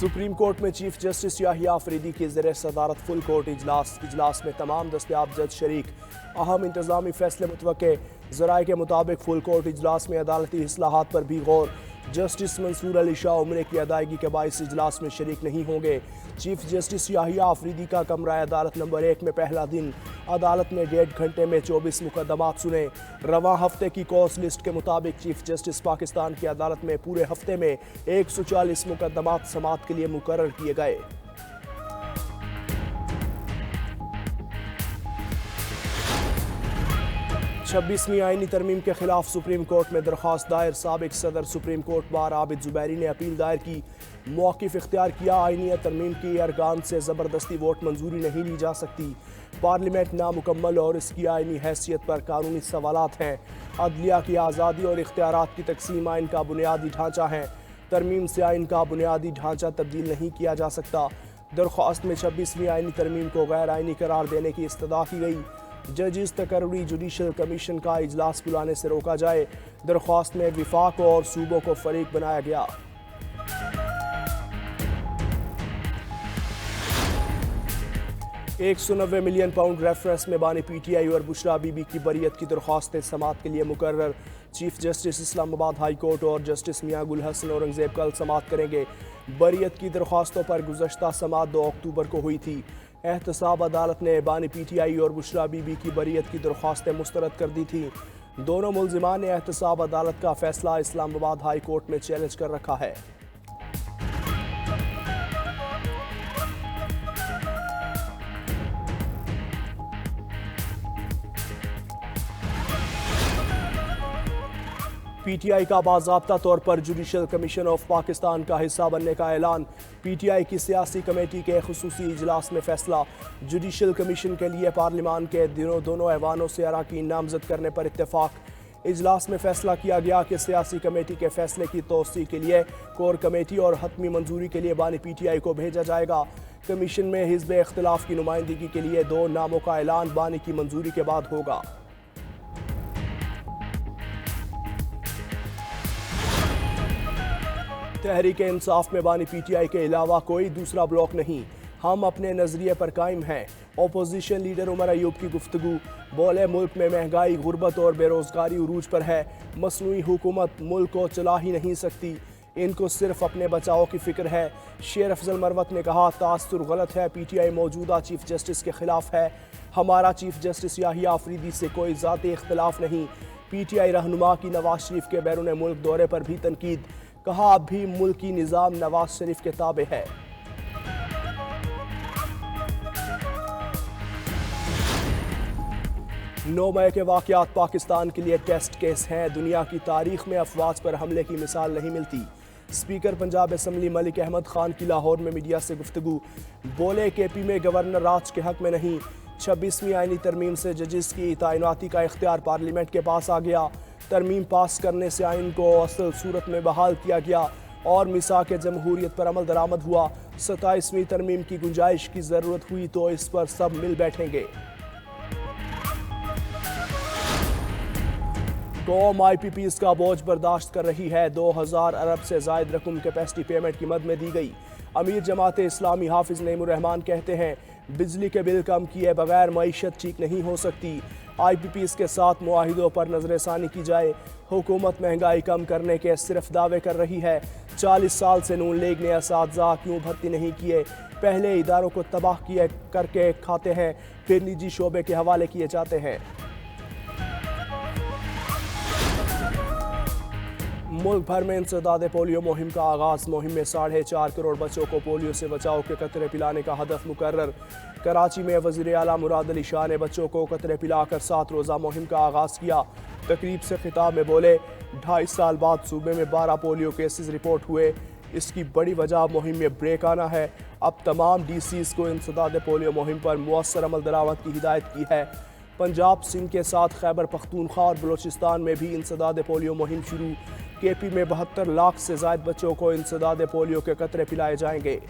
Supreme court में chief justice Yahya Afridi की ज़ेर सदारत फुल कोर्ट इजलास में तमाम दस्तयाब जज शरीक। अहम इंतजामी फैसले मुतवक्के। ज़राए के मुताबिक फुल कोर्ट इजलास में अदालती इस्लाहात पर भी गौर। जस्टिस मंसूर अली शाह उम्रे की अदायगी के बाइस इजलास में शरीक नहीं होंगे। चीफ जस्टिस याहिया अफरीदी का कमरा अदालत नंबर 1 में पहला दिन। अदालत ने 1.5 घंटे में 24 मुकदमात सुने। रवां हफ्ते की कोर्स लिस्ट के मुताबिक चीफ जस्टिस पाकिस्तान की अदालत में पूरे हफ्ते में 140 मुकदमात समाअत के लिए मुकर्रर किए गए। छब्बीसवीं आईनी तरमीम के खिलाफ सुप्रीम कोर्ट में दरख्वास्त दायर। साबिक सदर supreme court bar Abid Zubairi ने अपील दायर की। मौक़िफ़ इख्तियार किया, आईनी तरमीम की अरकान से ज़बरदस्ती वोट मंजूरी नहीं ली जा सकती। पार्लियामेंट नामुकम्मल और इसकी आईनी हैसियत पर कानूनी सवालात हैं। अदलिया की आज़ादी और इख्तियारात की तकसीम आइन का बुनियादी ढांचा है। तरमीम से आइन का बुनियादी ढांचा तब्दील नहीं किया जा सकता। दरख्वास्त में 26वीं आईनी तरमीम को गैर आइनी करार देने की इस्तदा की गई। जजिस तकर्री जुडिशल कमीशन का इजलास बुलाने से रोका जाए। दरख्वास्त में विफाक और सूबों को फरीक बनाया गया। £190 मिलियन रेफरेंस में बानी PTI और बुशरा बीबी की बरियत की दरख्वास्तें समाअत के लिए मुकर्रर। Chief justice Islamabad high court और जस्टिस मियां गुल हसन औरंगजेब कल समाअत करेंगे। बरियत की दरख्वास्तों पर गुज़श्ता समाअत 2 अक्टूबर को हुई थी। एहतसाब अदालत ने बानी PTI और बुशरा बीबी की बरियत की दरख्वास्तें मुस्तरद कर दी थी। दोनों मुल्जिमान ने एहतसाब अदालत का फैसला इस्लामाबाद हाई कोर्ट में चैलेंज कर रखा है। PTI का बाज़ाब्ता तौर पर जुडिशल कमीशन ऑफ पाकिस्तान का हिस्सा बनने का ऐलान। PTI की सियासी कमेटी के खुसूसी इजलास में फैसला। जुडिशल कमीशन के लिए पार्लिमान के दोनों ऐवानों से अरकान नामजद करने पर इत्तेफाक। इजलास में फैसला किया गया कि सियासी कमेटी के फैसले की तौसीक के लिए कोर कमेटी और हतमी मंजूरी के लिए बानी PTI को भेजा जाएगा। कमीशन में हिज़्ब इख्तिलाफ की नुमाइंदगी के लिए 2 नामों का ऐलान बानी की मंजूरी के बाद होगा। तहरीक इंसाफ में बानी PTI के अलावा कोई दूसरा ब्लॉक नहीं। हम अपने नजरिए पर कायम हैं। ओपोजिशन लीडर उमर अयूब की गुफ्तगू। बोले, मुल्क में महंगाई, गुर्बत और बेरोजगारी उरूज पर है। मसनूई हुकूमत मुल्क को चला ही नहीं सकती। इनको सिर्फ अपने बचाव की फिक्र है। शेर अफजल मरवत ने कहा, तासुर गलत है। PTI मौजूदा चीफ जस्टिस के खिलाफ है। हमारा चीफ जस्टिस याहिया अफरीदी से कोई ज़ाती इख्तिलाफ नहीं। PTI रहनुमा की नवाज शरीफ के बैरून मुल्क दौरे पर भी तनकीद। कहा, अब भी मुल्की निज़ाम नवाज शरीफ के ताबे है। 9 मई के वाक़यात पाकिस्तान के लिए टेस्ट केस हैं। दुनिया की तारीख में अफवाज पर हमले की मिसाल नहीं मिलती। स्पीकर पंजाब असम्बली मलिक अहमद खान की लाहौर में मीडिया से गुफ्तगू। बोले, KP में गवर्नर राज के हक में नहीं। 26वीं आईनी तरमीम से जजिस की तैनाती का इख्तियार पार्लियामेंट के पास आ गया। तरमीम पास करने से आइन को असल सूरत में बहाल किया गया और मिसाक जमहूरियत पर अमल दरामद हुआ। 27वीं तरमीम की गुंजाइश की ज़रूरत हुई तो इस पर सब मिल बैठेंगे। कौम IPPs का बोझ बर्दाश्त कर रही है। 2000 अरब से ज़ायद रकम कैपेसिटी पेमेंट की मद में दी गई। अमीर जमात इस्लामी हाफिज नईमुर रहमान कहते हैं, बिजली के बिल कम किए बगैर मईशत ठीक नहीं हो सकती। IPPs के साथ मुआहिदों पर नजरसानी की जाए। हुकूमत महंगाई कम करने के सिर्फ दावे कर रही है। 40 साल से नून लीग ने असातिज़ा क्यों भर्ती नहीं किए? पहले इदारों को तबाह किए करके खाते हैं, फिर निजी शोबे के हवाले किए जाते हैं। मुल्क भर में इंसदाद पोलियो मुहिम का आगाज। मुहिम में 4.5 करोड़ बच्चों को पोलियो से बचाव के कतरे पिलाने का हदफ मुकर्रर। कराची में वज़ीर आला मुराद अली शाह ने बच्चों को कतरे पिलाकर 7 रोज़ा मुहिम का आगाज़ किया। तकरीब से खिताब में बोले, 2.5 साल बाद सूबे में 12 पोलियो केसेस रिपोर्ट हुए। इसकी बड़ी वजह मुहिम में ब्रेक आना है। अब तमाम DCs को इंसदाद पोलियो मुहिम पर मुअस्सर अमल दरामद की हिदायत की है। पंजाब, सिंध के साथ खैबर पख्तूनख्वा और बलोचिस्तान में भी इंसदाद पोलियो मुहिम शुरू। KP में 72 लाख से ज़ायद बच्चों को इंसदाद पोलियो के कतरे पिलाए जाएंगे।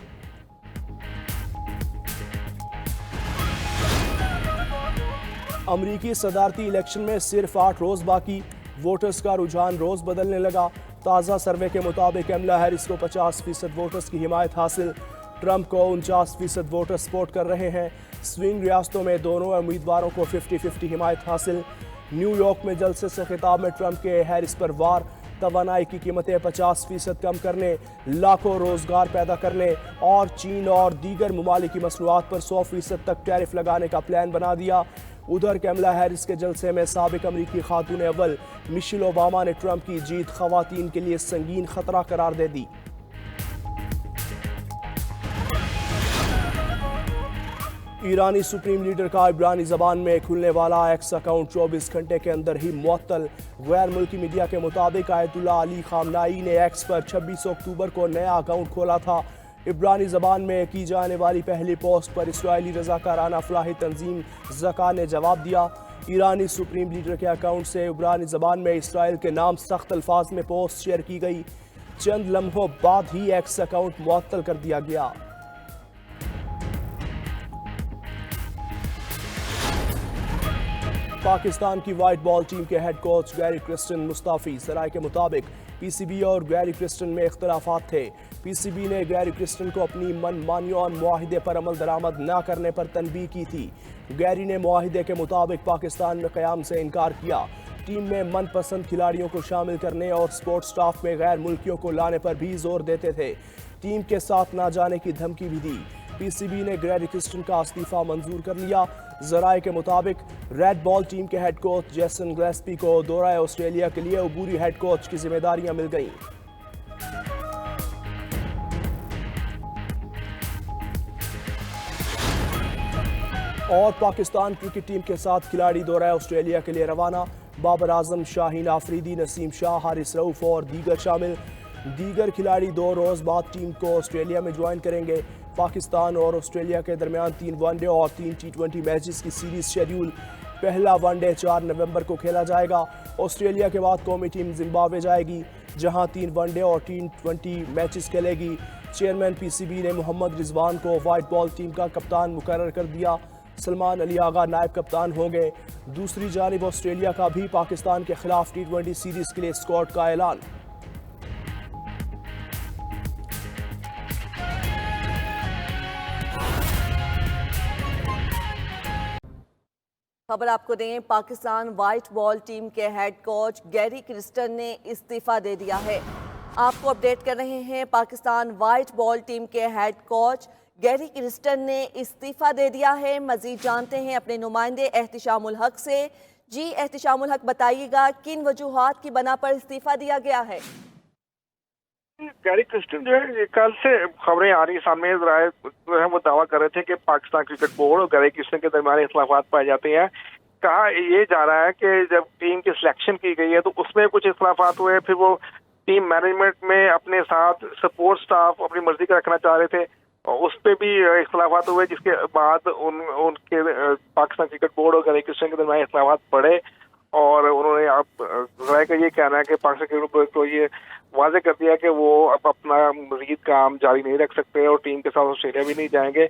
अमरीकी सदारती इलेक्शन में सिर्फ 8 रोज़ बाकी। वोटर्स का रुझान रोज बदलने लगा। ताज़ा सर्वे के मुताबिक कमला हैरिस को 50% वोटर्स की हिमायत हासिल। ट्रंप को 49% वोटर सपोर्ट कर रहे हैं। स्विंग रियासतों में दोनों उम्मीदवारों को 50-50 हिमायत हासिल। न्यूयॉर्क में जलसे से खिताब में ट्रंप के हैरिस पर वार। तवानाई की कीमतें 50% कम करने, लाखों रोजगार पैदा करने और चीन और दीगर ममालिक की मसनूआत पर 100% तक टैरिफ लगाने का प्लान बना दिया। उधर कमला हैरिस के जलसे में साबिक अमरीकी खातून अव्वल मिशेल ओबामा ने ट्रंप की जीत खवातीन के लिए संगीन खतरा करार दे दी। ईरानी सुप्रीम लीडर का इब्रानी जबान में खुलने वाला एक्स अकाउंट 24 घंटे के अंदर ही मुअत्तल। गैर मुल्की मीडिया के मुताबिक आयतुल्लाह अली खामनाई ने एक्स पर 26 अक्टूबर को नया अकाउंट खोला था। इब्रानी जबान में की जाने वाली पहली पोस्ट पर इसराइली रज़ाकाराना फलाही तंजीम ज़का ने जवाब दिया। ईरानी सुप्रीम लीडर के अकाउंट से इब्रानी जबान में इसराइल के नाम सख्त अल्फाज में पोस्ट शेयर की गई। चंद लम्हों बाद ही एक्स अकाउंट मुअत्तल कर दिया गया। पाकिस्तान की वाइट बॉल टीम के हेड कोच गैरी क्रिस्टन मुस्ताफी सराय के मुताबिक पीसीबी और गैरी क्रिस्टन में इख्तलाफात थे। पीसीबी ने गैरी क्रिस्टन को अपनी मनमानियों मुआहिदे पर अमल दरामद न करने पर तनबीह की थी। गैरी ने मुआहिदे के मुताबिक पाकिस्तान में क़याम से इनकार किया। टीम में मनपसंद खिलाड़ियों को शामिल करने और स्पोर्ट्स स्टाफ में गैर मुल्कियों को लाने पर भी जोर देते थे। टीम के साथ ना जाने की धमकी भी दी। पीसीबी ने गैरी क्रिस्टन का इस्तीफा मंजूर कर लिया। जराए के मुताबिक रेड बॉल टीम के हेड कोच जेसन गिलेस्पी को दौरा ऑस्ट्रेलिया के लिए अबूरी हेड कोच की जिम्मेदारियां मिल गईं। और पाकिस्तान क्रिकेट टीम के 7 खिलाड़ी दौरा ऑस्ट्रेलिया के लिए रवाना। बाबर आजम, शाहीन आफरीदी, नसीम शाह, हारिस रऊफ और दीगर शामिल। दीगर खिलाड़ी 2 रोज बाद टीम को ऑस्ट्रेलिया में ज्वाइन करेंगे। पाकिस्तान और ऑस्ट्रेलिया के दरमियान 3 वनडे और 3 T20 मैचेस की सीरीज शेड्यूल। पहला वनडे 4 नवंबर को खेला जाएगा। ऑस्ट्रेलिया के बाद कौमी टीम जिम्बाब्वे जाएगी, जहां 3 वनडे और T20 मैचेस खेलेगी। चेयरमैन पीसीबी ने मोहम्मद रिजवान को वाइट बॉल टीम का कप्तान मुकर्रर कर दिया। सलमान अली आगा नायब कप्तान होंगे। दूसरी जानिब ऑस्ट्रेलिया का भी पाकिस्तान के खिलाफ T20 सीरीज के लिए स्क्वाड का ऐलान। खबर आपको दें, पाकिस्तान वाइट बॉल टीम के हेड कोच गैरी क्रिस्टन ने इस्तीफा दे दिया है। आपको अपडेट कर रहे हैं, पाकिस्तान वाइट बॉल टीम के हेड कोच गैरी क्रिस्टन ने इस्तीफा दे दिया है। मजीद जानते हैं अपने नुमाइंदे एहतिशामुल हक से। जी एहतिशामुल हक, बताइएगा किन वजूहात की बना पर इस्तीफा दिया गया है? गैरी क्रिस्टन जो है, कल से खबरें आ रही सामने, जो है वो दावा कर रहे थे कि पाकिस्तान क्रिकेट बोर्ड और गैरी क्रिस्टन के दरमियान इख्तलाफात पाए जाते हैं। कहा ये जा रहा है कि जब टीम की सिलेक्शन की गई है तो उसमें कुछ इख्तलाफात हुए, फिर वो टीम मैनेजमेंट में अपने साथ सपोर्ट स्टाफ अपनी मर्जी का रखना चाह रहे थे और उस पर भी इख्तलाफात हुए, जिसके बाद उनके पाकिस्तान क्रिकेट बोर्ड और गैरी क्रिस्टन के दरमियान इख्तलाफात बढ़े और उन्होंने आप जरा का ये कहना है कि पाकिस्तान क्रिकेट बोर्ड को ये वाजे कर दिया कि वो अब अपना मजीद काम जारी नहीं रख सकते और टीम के साथ ऑस्ट्रेलिया भी नहीं जाएंगे।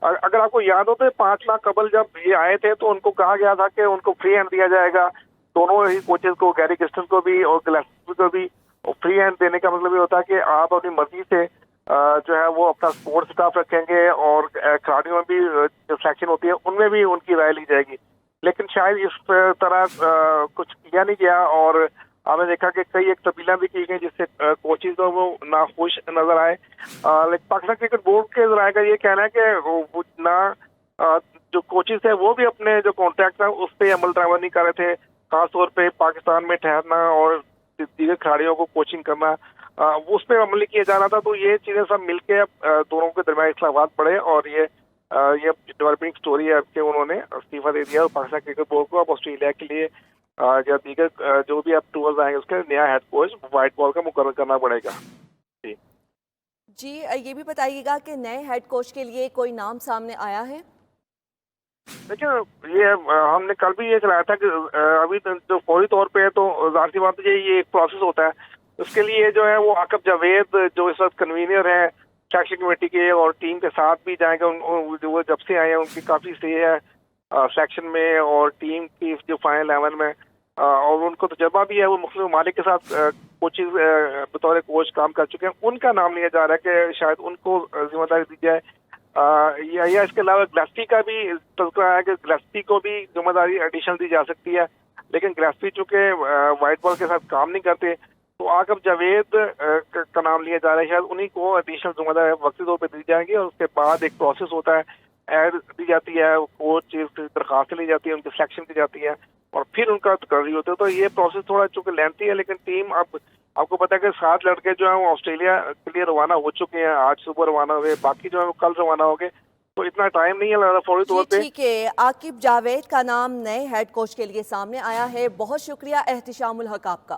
अगर आपको याद हो तो 5 लाख कबल जब ये आए थे तो उनको कहा गया था कि उनको फ्री हैंड दिया जाएगा, दोनों ही कोचेस को, गैरी क्रिस्टन को भी और गिलेस्पी को भी। फ्री हैंड देने का मतलब ये होता है कि आप अपनी मर्जी से जो है वो अपना सपोर्ट स्टाफ रखेंगे और खिलाड़ियों में भी जो सिलेक्शन होती है उनमें भी उनकी राय ली जाएगी। लेकिन शायद इस तरह कुछ किया नहीं गया और आपने देखा कि कई एक तब्दीलियां भी की गई जिससे कोचेज तो वो नाखुश नजर आए। लेकिन पाकिस्तान क्रिकेट बोर्ड के जराये का ये कहना है कि ना जो कोचेज है वो भी अपने जो कॉन्ट्रैक्ट है उस पर अमल दरामद नहीं कर रहे थे। खासतौर पे पाकिस्तान में ठहरना और दीगर खिलाड़ियों को कोचिंग करना, उस पर अमल किया जा रहा था। तो ये चीजें सब मिलके अब दोनों के दरमियान इख्तलाफात पड़े और ये डेवलपिंग स्टोरी है कि उन्होंने इस्तीफा दे दिया और पाकिस्तान क्रिकेट बोर्ड को अब ऑस्ट्रेलिया के लिए या दीगर जो भी अब टूर्स आएंगे उसके नया हेड कोच वाइट बॉल का मुकर्रर करना पड़ेगा। जी ये भी बताइएगा कि नए हेड कोच के लिए कोई नाम सामने आया है? देखिए ये हमने कल भी ये चलाया था कि अभी जो फौरी तौर पे है तो जाहिर सी बात है ये एक प्रोसेस होता है। उसके लिए जो है वो आकब जावेद जो इस वक्त कन्वीनर है सिलेक्शन कमेटी के और टीम के साथ भी जाएंगे, वो जब से आए हैं उनकी काफी से है सिलेक्शन में और टीम की जो फाइनल 11 में। और उनको तजर्बा भी है, वो मुख्तलिफ ममालिक के साथ कोचिंग बतौर कोच काम कर चुके हैं, उनका नाम लिया जा रहा है कि शायद उनको जिम्मेदारी दी जाए। या इसके अलावा ग्लेस्पी का भी तज़किरा है कि ग्लेस्पी को भी जिम्मेदारी एडिशनल दी जा सकती है, लेकिन ग्लेस्पी चूंकि वाइट बॉल के साथ काम नहीं करते, तो आकब जावेद का नाम लिया जा रहा है, शायद उन्हीं को एडिशनल जिम्मेदारी वक्ती तौर पर दी जाएंगी और उसके बाद एक प्रोसेस होता है, ऐड दी जाती है, कोच की दरखास्त ली जाती है, उनकी सिलेक्शन की जाती है और फिर उनका तकर्री होता है। तो ये प्रोसेस थोड़ा चूंकि लेंथी है, लेकिन टीम अब आपको पता है कि 7 लड़के जो हैं वो ऑस्ट्रेलिया के लिए रवाना हो चुके हैं, आज सुबह रवाना हुए, बाकी जो है वो कल रवाना हो गए, तो इतना टाइम नहीं है लग रहा फौरी तौर पे। ठीक है, आकिब जावेद का नाम नए हेड कोच के लिए सामने आया है। बहुत शुक्रिया एहतिशामुल हक आपका।